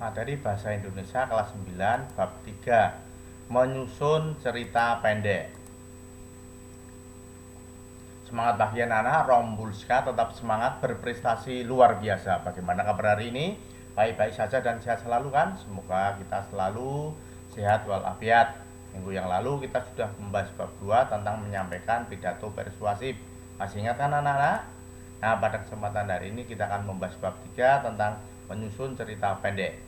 Materi Bahasa Indonesia kelas 9 bab 3, menyusun cerita pendek. Semangat pagi anak-anak, Rombulska tetap semangat berprestasi luar biasa. Bagaimana kabar hari ini? Baik-baik saja dan sehat selalu kan? Semoga kita selalu sehat walafiat. Minggu yang lalu kita sudah membahas bab 2 tentang menyampaikan pidato persuasif. Masih ingat kan anak-anak? Nah, pada kesempatan hari ini kita akan membahas bab 3 tentang menyusun cerita pendek.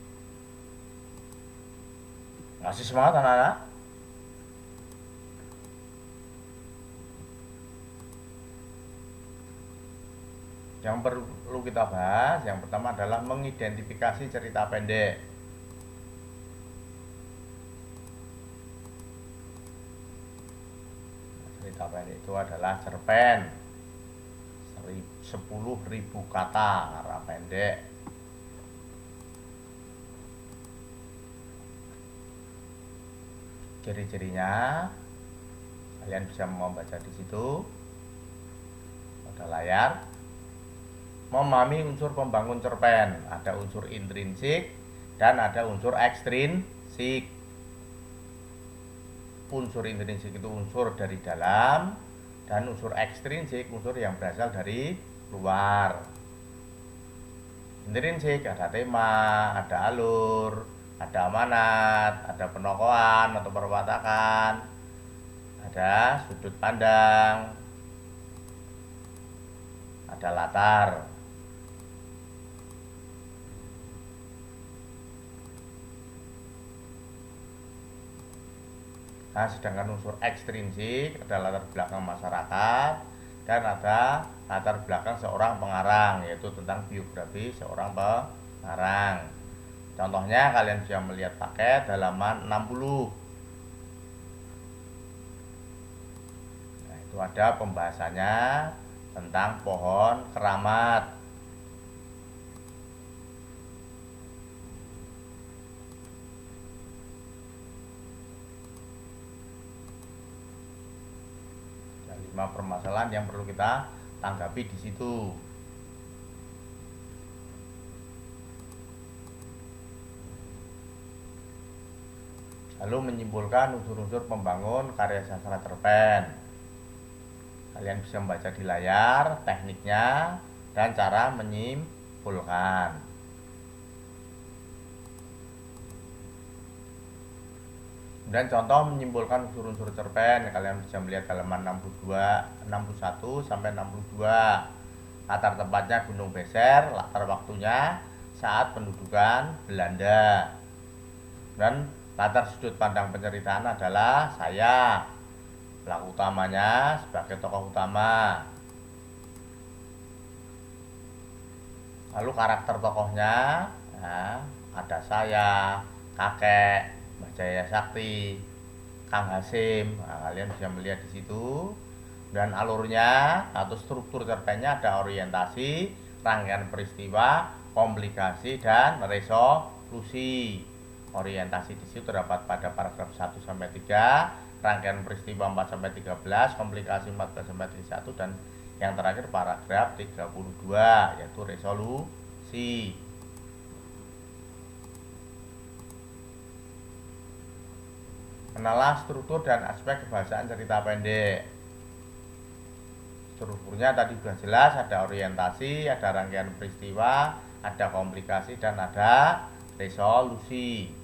Masih semangat anak-anak? Yang perlu kita bahas, yang pertama adalah mengidentifikasi cerita pendek. Cerita pendek itu adalah cerpen 10.000 kata, kata pendek. Ciri-cirinya kalian bisa membaca di situ pada layar. Memahami unsur pembangun cerpen, ada unsur intrinsik dan ada unsur ekstrinsik. Unsur intrinsik itu unsur dari dalam, dan unsur ekstrinsik unsur yang berasal dari luar. Intrinsik ada tema, ada alur, ada amanat, ada penokohan atau perwatakan, ada sudut pandang, ada latar. Nah, sedangkan unsur ekstrinsik ada latar belakang masyarakat dan ada latar belakang seorang pengarang, yaitu tentang biografi seorang pengarang. Contohnya kalian bisa melihat paket halaman 60. Nah, itu ada pembahasannya tentang pohon keramat. Ada 5 permasalahan yang perlu kita tanggapi di situ. Lalu menyimpulkan unsur-unsur pembangun karya sastra cerpen. Kalian bisa membaca di layar tekniknya dan cara menyimpulkan. Dan contoh menyimpulkan unsur-unsur cerpen, kalian bisa melihat halaman 61 sampai 62. Latar tempatnya Gunung Beser, latar waktunya saat pendudukan Belanda. Dan latar sudut pandang penceritaan adalah saya, pelaku utamanya sebagai tokoh utama. Lalu karakter tokohnya, nah, ada saya, kakek, Mbah Jaya Sakti, Kang Hasim. Nah, kalian bisa melihat di situ. Dan alurnya atau struktur cerpennya ada orientasi, rangkaian peristiwa, komplikasi, dan resolusi. Orientasi di situ terdapat pada paragraf 1 sampai 3, rangkaian peristiwa 4 sampai 13, komplikasi 14 sampai 31, dan yang terakhir paragraf 32 yaitu resolusi. Kenalah struktur dan aspek kebahasaan cerita pendek. Strukturnya tadi sudah jelas, ada orientasi, ada rangkaian peristiwa, ada komplikasi, dan ada resolusi.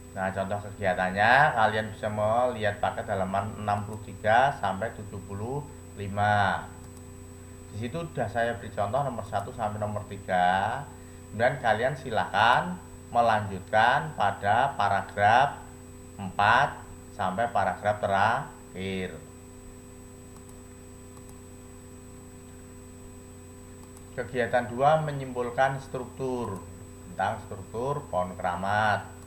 Nah, contoh kegiatannya kalian bisa melihat paket halaman 63 sampai 75. Di situ sudah saya beri contoh nomor 1 sampai nomor 3. Kemudian kalian silakan melanjutkan pada paragraf 4 sampai paragraf terakhir. Kegiatan 2 menyimpulkan struktur, tentang struktur pohon keramat.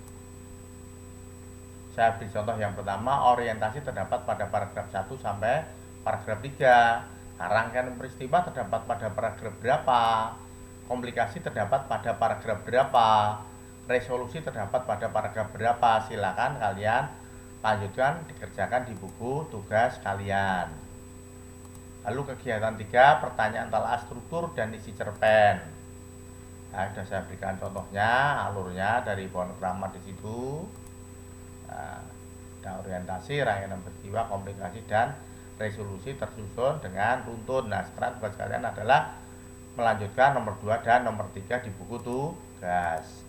Saya beri contoh yang pertama, orientasi terdapat pada paragraf 1 sampai paragraf 3. Nah, rangkaian peristiwa terdapat pada paragraf berapa? Komplikasi terdapat pada paragraf berapa? Resolusi terdapat pada paragraf berapa? Silakan kalian lanjutkan, dikerjakan di buku tugas kalian. Lalu kegiatan 3, pertanyaan telah struktur dan isi cerpen. Nah, sudah saya berikan contohnya, alurnya dari fonograma di situ. Nah, ada orientasi, rangkaian peristiwa, komplikasi, dan resolusi tersusun dengan runtun. Nah, sekarang tugas kalian adalah melanjutkan nomor 2 dan nomor 3 di buku tugas.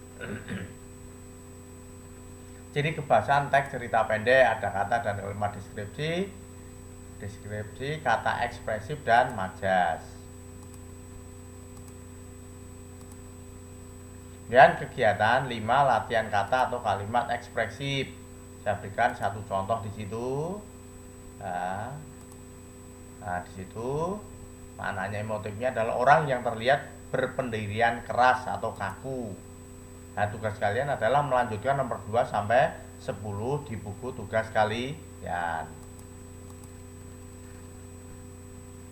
Ciri kebahasan teks cerita pendek, ada kata dan kalimat deskripsi, kata ekspresif, dan majas. Dan kegiatan 5, latihan kata atau kalimat ekspresif. Saya berikan satu contoh di situ. Nah, di situ maknanya emotifnya adalah orang yang terlihat berpendirian keras atau kaku. Nah, tugas kalian adalah melanjutkan nomor 2 sampai 10 di buku tugas kalian.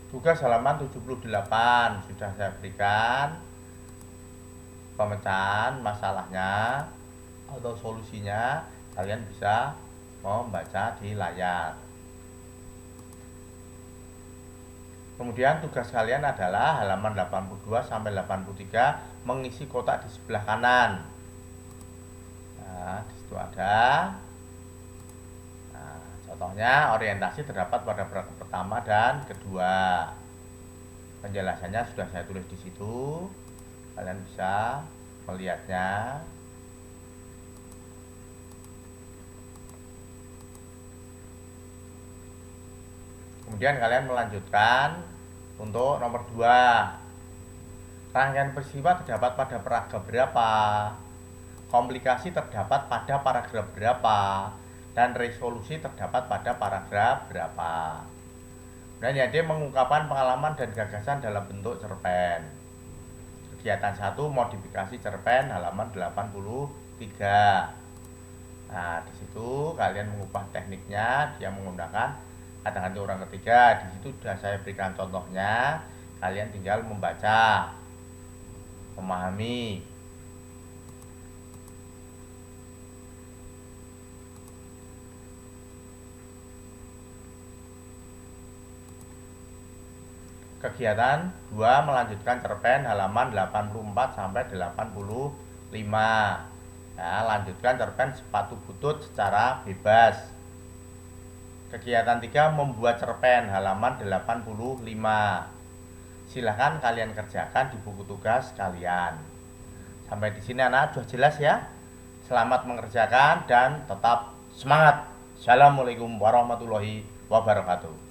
Tugas halaman 78 sudah saya berikan pemecahan masalahnya atau solusinya, kalian bisa membaca di layar. Kemudian tugas kalian adalah halaman 82 sampai 83 mengisi kotak di sebelah kanan. Nah, di situ ada. Nah, contohnya orientasi terdapat pada paragraf pertama dan kedua. Penjelasannya sudah saya tulis di situ. Kalian bisa melihatnya. Kemudian kalian melanjutkan untuk nomor 2. Rangkaian peristiwa terdapat pada paragraf berapa? Komplikasi terdapat pada paragraf berapa? Dan resolusi terdapat pada paragraf berapa? Dan yang dia mengungkapkan pengalaman dan gagasan dalam bentuk cerpen. Kegiatan 1, modifikasi cerpen, halaman 83. Nah, di situ kalian mengubah tekniknya, dia menggunakan kata ganti orang ketiga. Di situ sudah saya berikan contohnya. Kalian tinggal membaca, memahami. Kegiatan 2, melanjutkan cerpen, halaman 84 sampai 85. Ya, lanjutkan cerpen Sepatu Butut secara bebas. Kegiatan 3, membuat cerpen, halaman 85. Silahkan kalian kerjakan di buku tugas kalian. Sampai di sini anak sudah jelas ya. Selamat mengerjakan dan tetap semangat. Assalamualaikum warahmatullahi wabarakatuh.